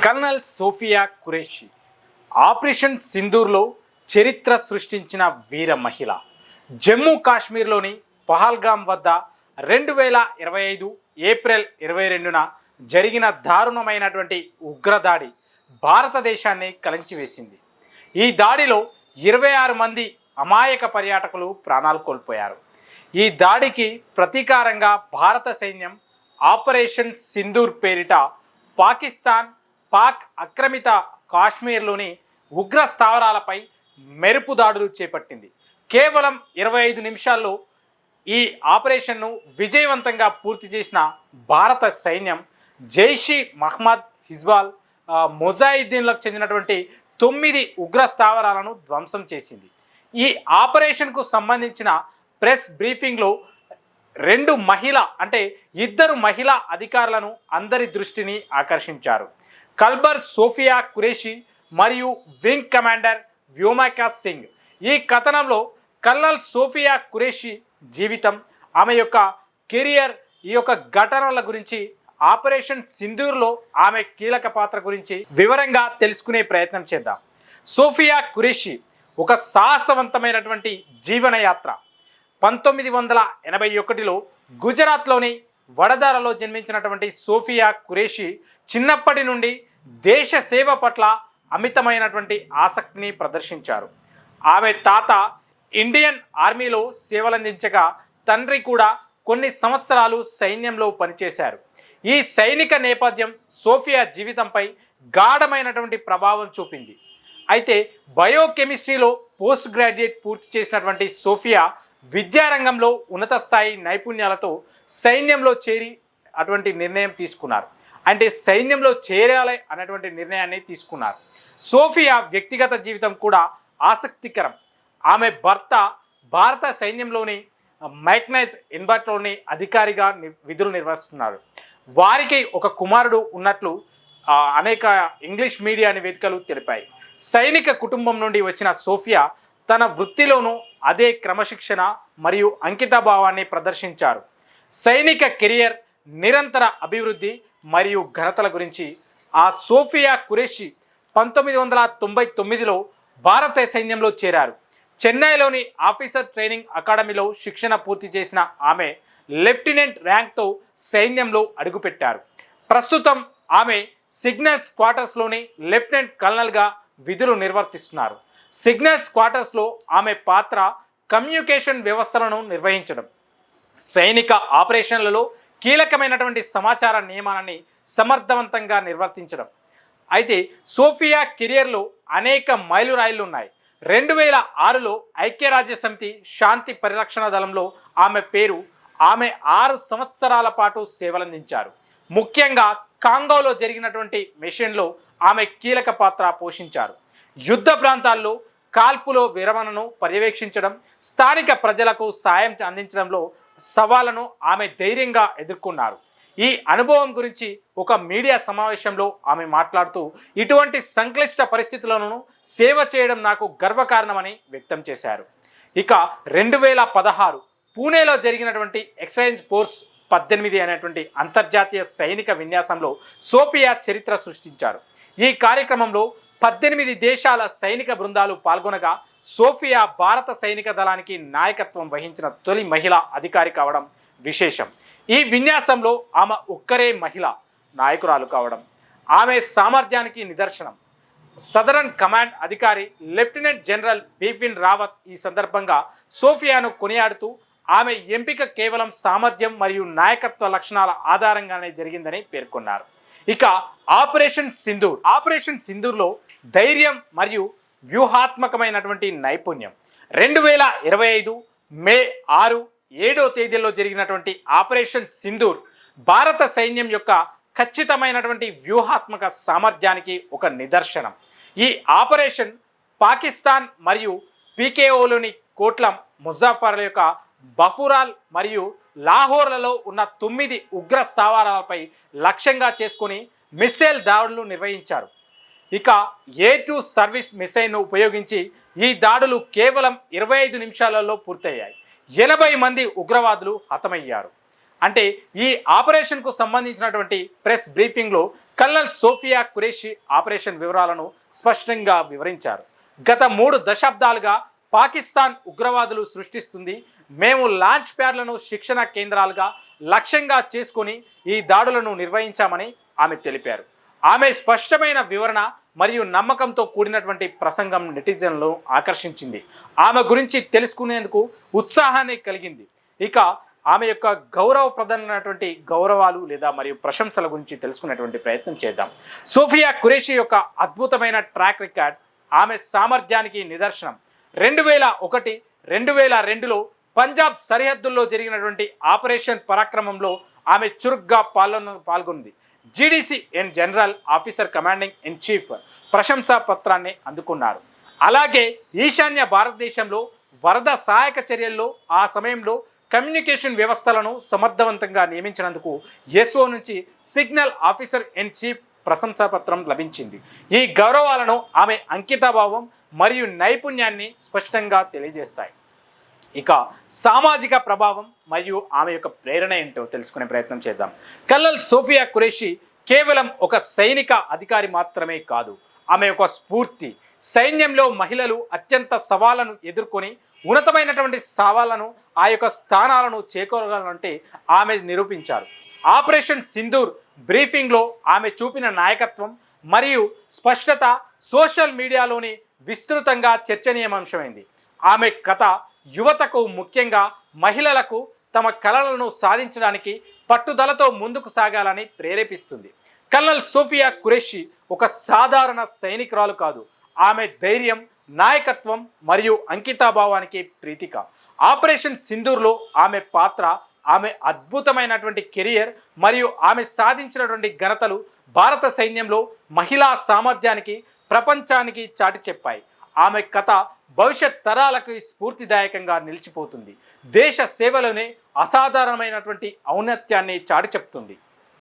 Colonel Sofia Qureshi operation సింధూర్లో చరిత్ర సృష్టించిన వీర మహిళ. జమ్మూ కాశ్మీర్లోని పహల్గామ్ వద్ద 2025 ఏప్రిల్ 22న జరిగిన దారుణమైనటువంటి ఉగ్రదాడి భారతదేశాన్ని కలంచివేసింది. ఈ దాడిలో 26 మంది అమాయక పర్యాటకులు ప్రాణాలు కోల్పోయారు. ఈ దాడికి ప్రతీకారంగా భారత సైన్యం ఆపరేషన్ సింధూర్ పేరిట పాక్ ఆక్రమిత కాశ్మీర్లోని ఉగ్ర స్థావరాలపై మెరుపు దాడులు చేపట్టింది. కేవలం 25 నిమిషాల్లో ఈ ఆపరేషన్ను విజయవంతంగా పూర్తి చేసిన భారత సైన్యం జైషీ మహ్మద్, హిజ్బాల్, ముజాహిద్దీన్లకు చెందినటువంటి 9 ఉగ్ర స్థావరాలను ధ్వంసం చేసింది. ఈ ఆపరేషన్కు సంబంధించిన ప్రెస్ బ్రీఫింగ్లో ఇద్దరు మహిళా అధికారులను అందరి దృష్టిని ఆకర్షించారు. కల్బర్ సోఫియా ఖురేషీ మరియు వింగ్ కమాండర్ వ్యోమికా సింగ్. ఈ కథనంలో కల్నల్ సోఫియా ఖురేషీ జీవితం, ఆమె యొక్క కెరియర్, ఈ యొక్క ఘటనల గురించి, ఆపరేషన్ సింధూర్లో ఆమె కీలక పాత్ర గురించి వివరంగా తెలుసుకునే ప్రయత్నం చేద్దాం. సోఫియా ఖురేషీ ఒక సాహసవంతమైనటువంటి జీవనయాత్ర. 1981లో గుజరాత్లోని వడోదరాలో జన్మించినటువంటి సోఫియా ఖురేషీ చిన్నప్పటి నుండి దేశ సేవ పట్ల అమితమైనటువంటి ఆసక్తిని ప్రదర్శించారు. ఆమె తాత ఇండియన్ ఆర్మీలో సేవలందించగా తండ్రి కూడా కొన్ని సంవత్సరాలు సైన్యంలో పనిచేశారు. ఈ సైనిక నేపథ్యం సోఫియా జీవితంపై గాఢమైనటువంటి ప్రభావం చూపింది. అయితే బయోకెమిస్ట్రీలో పోస్ట్ గ్రాడ్యుయేట్ పూర్తి చేసినటువంటి సోఫియా విద్యారంగంలో ఉన్నత స్థాయి నైపుణ్యాలతో సైన్యంలో చేరి అటువంటి నిర్ణయం తీసుకున్నారు. సైన్యంలో చేరాలి అనేటువంటి నిర్ణయాన్ని తీసుకున్నారు. సోఫియా వ్యక్తిగత జీవితం కూడా ఆసక్తికరం. ఆమె భర్త భారత సైన్యంలోని మైక్నైజ్ ఇన్బర్ట్లోని అధికారిగా విధులు నిర్వహిస్తున్నారు. వారికి ఒక కుమారుడు ఉన్నట్లు అనేక ఇంగ్లీష్ మీడియా నివేదికలు తెలిపాయి. సైనిక కుటుంబం నుండి వచ్చిన సోఫియా తన వృత్తిలోనూ అదే క్రమశిక్షణ మరియు అంకితభావాన్ని ప్రదర్శించారు. సైనిక కెరియర్, నిరంతర అభివృద్ధి మరియు ఘనతల గురించి సోఫియా ఖురేషీ 1999లో భారత సైన్యంలో చేరారు. చెన్నైలోని ఆఫీసర్ ట్రైనింగ్ అకాడమీలో శిక్షణ పూర్తి చేసిన ఆమె లెఫ్టినెంట్ ర్యాంక్తో సైన్యంలో అడుగుపెట్టారు. ప్రస్తుతం ఆమె సిగ్నల్స్ క్వార్టర్స్లోని లెఫ్టినెంట్ కల్నల్గా విధులు నిర్వర్తిస్తున్నారు. సిగ్నల్స్ క్వార్టర్స్లో ఆమె పాత్ర కమ్యూనికేషన్ వ్యవస్థలను నిర్వహించడం, సైనిక ఆపరేషన్లలో కీలకమైనటువంటి సమాచార నియమాన్ని సమర్థవంతంగా నిర్వర్తించడం. అయితే సోఫియా కెరియర్లో అనేక మైలురాయిలు ఉన్నాయి. 2006లో ఐక్యరాజ్యసమితి శాంతి పరిరక్షణ దళంలో ఆమె 6 సంవత్సరాల పాటు సేవలందించారు. ముఖ్యంగా కాంగోలో జరిగినటువంటి మిషన్లో ఆమె కీలక పాత్ర పోషించారు. యుద్ధ ప్రాంతాల్లో కాల్పులో విరమణను పర్యవేక్షించడం, స్థానిక ప్రజలకు సాయం అందించడంలో సవాళ్లను ఆమె ధైర్యంగా ఎదుర్కొన్నారు. ఈ అనుభవం గురించి ఒక మీడియా సమావేశంలో ఆమె మాట్లాడుతూ, ఇటువంటి సంక్లిష్ట పరిస్థితులను సేవ చేయడం నాకు గర్వకారణమని వ్యక్తం చేశారు. ఇక 2016 పూణేలో జరిగినటువంటి ఎక్స్చేంజ్ ఫోర్స్ 18 అనేటువంటి అంతర్జాతీయ సైనిక విన్యాసంలో సోఫియా చరిత్ర సృష్టించారు. ఈ కార్యక్రమంలో 18 దేశాల సైనిక బృందాలు పాల్గొనగా సోఫియా భారత సైనిక దళానికి నాయకత్వం వహించిన తొలి మహిళా అధికారి కావడం విశేషం. ఈ విన్యాసంలో ఆమె ఒక్కరే మహిళా నాయకురాలు కావడం ఆమె సామర్థ్యానికి నిదర్శనం. సదరన్ కమాండ్ అధికారి లెఫ్టినెంట్ జనరల్ బిపిన్ రావత్ ఈ సందర్భంగా సోఫియాను కొనియాడుతూ, ఆమె ఎంపిక కేవలం సామర్థ్యం మరియు నాయకత్వ లక్షణాల ఆధారంగానే జరిగిందని పేర్కొన్నారు. ఇక ఆపరేషన్ సింధూర్లో ధైర్యం మరియు వ్యూహాత్మకమైనటువంటి నైపుణ్యం. 2025 మే 6, 7వ తేదీల్లో జరిగినటువంటి ఆపరేషన్ సింధూర్ భారత సైన్యం యొక్క ఖచ్చితమైనటువంటి వ్యూహాత్మక సామర్థ్యానికి ఒక నిదర్శనం. ఈ ఆపరేషన్ పాకిస్తాన్ మరియు పీకేఓలోని కోట్లం, ముజాఫర్ల యొక్క బఫురాల్ మరియు లాహోర్లలో ఉన్న 9 ఉగ్ర స్థావరాలపై లక్ష్యంగా చేసుకొని మిస్సైల్ దాడులు నిర్వహించారు. ఇక A2 సర్వీస్ మిసైల్ను ఉపయోగించి ఈ దాడులు కేవలం 25 నిమిషాలలో పూర్తయ్యాయి. 80 మంది ఉగ్రవాదులు హతమయ్యారు. అంటే ఈ ఆపరేషన్కు సంబంధించినటువంటి ప్రెస్ బ్రీఫింగ్లో కల్నల్ సోఫియా ఖురేషీ ఆపరేషన్ వివరాలను స్పష్టంగా వివరించారు. గత 3 దశాబ్దాలుగా పాకిస్తాన్ ఉగ్రవాదులు సృష్టిస్తుంది. మేము లాంచ్ ప్యాడ్లను శిక్షణ కేంద్రాలుగా లక్ష్యంగా చేసుకొని ఈ దాడులను నిర్వహించామని ఆమె తెలిపారు. ఆమె స్పష్టమైన వివరణ మరియు నమ్మకంతో కూడినటువంటి ప్రసంగం నెటిజన్లను ఆకర్షించింది. ఆమె గురించి తెలుసుకునేందుకు ఉత్సాహాన్ని కలిగింది. ఇక ఆమె యొక్క గౌరవప్రదమైనటువంటి గౌరవాలు లేదా మరియు ప్రశంసల గురించి తెలుసుకునేటువంటి ప్రయత్నం చేద్దాం. సోఫియా ఖురేషీ యొక్క అద్భుతమైన ట్రాక్ రికార్డ్ ఆమె సామర్థ్యానికి నిదర్శనం. 2001, 2002లో పంజాబ్ సరిహద్దుల్లో జరిగినటువంటి ఆపరేషన్ పరాక్రమంలో ఆమె చురుగ్గా పాల్గొంది. GDC general officer commanding in chief ప్రశంసా పత్రాన్ని అందుకున్నారు. అలాగే ఈశాన్య భారతదేశంలో వరద సహాయక చర్యల్లో ఆ సమయంలో కమ్యూనికేషన్ వ్యవస్థలను సమర్థవంతంగా నియమించినందుకు ఎస్ఓ నుంచి సిగ్నల్ ఆఫీసర్ ఇన్ చీఫ్ ప్రశంసాపత్రం లభించింది. ఈ గౌరవాలను ఆమె అంకితభావం మరియు నైపుణ్యాన్ని స్పష్టంగా తెలియజేస్తాయి. ఇక సామాజిక ప్రభావం మరియు ఆమె యొక్క ప్రేరణ ఏంటో తెలుసుకునే ప్రయత్నం చేద్దాం. కల్నల్ సోఫియా ఖురేషీ కేవలం ఒక సైనిక అధికారి మాత్రమే కాదు, ఆమె ఒక స్ఫూర్తి. సైన్యంలో మహిళలు అత్యంత సవాళ్లను ఎదుర్కొని ఉన్నతమైనటువంటి సవాళ్లను ఆ యొక్క స్థానాలను చేకూరగాలంటే ఆమె నిరూపించారు. ఆపరేషన్ సింధూర్ బ్రీఫింగ్లో ఆమె చూపిన నాయకత్వం మరియు స్పష్టత సోషల్ మీడియాలోని విస్తృతంగా చర్చనీయాంశమైంది. ఆమె కథ యువతకు, ముఖ్యంగా మహిళలకు తమ కలలను సాధించడానికి పట్టుదలతో ముందుకు సాగాలని ప్రేరేపిస్తుంది. కల్నల్ సోఫియా ఖురేషీ ఒక సాధారణ సైనికురాలు కాదు, ఆమె ధైర్యం, నాయకత్వం మరియు అంకితాభావానికి ప్రతీక. ఆపరేషన్ సింధూర్లో ఆమె పాత్ర, ఆమె అద్భుతమైనటువంటి కెరియర్ మరియు ఆమె సాధించినటువంటి ఘనతలు భారత సైన్యంలో మహిళా సామర్థ్యానికి ప్రపంచానికి చాటి చెప్పాయి. ఆమె కథ భవిష్యత్ తరాలకు స్ఫూర్తిదాయకంగా నిలిచిపోతుంది. దేశ సేవలోనే అసాధారణమైనటువంటి ఔన్నత్యాన్ని చాటి చెప్తుంది.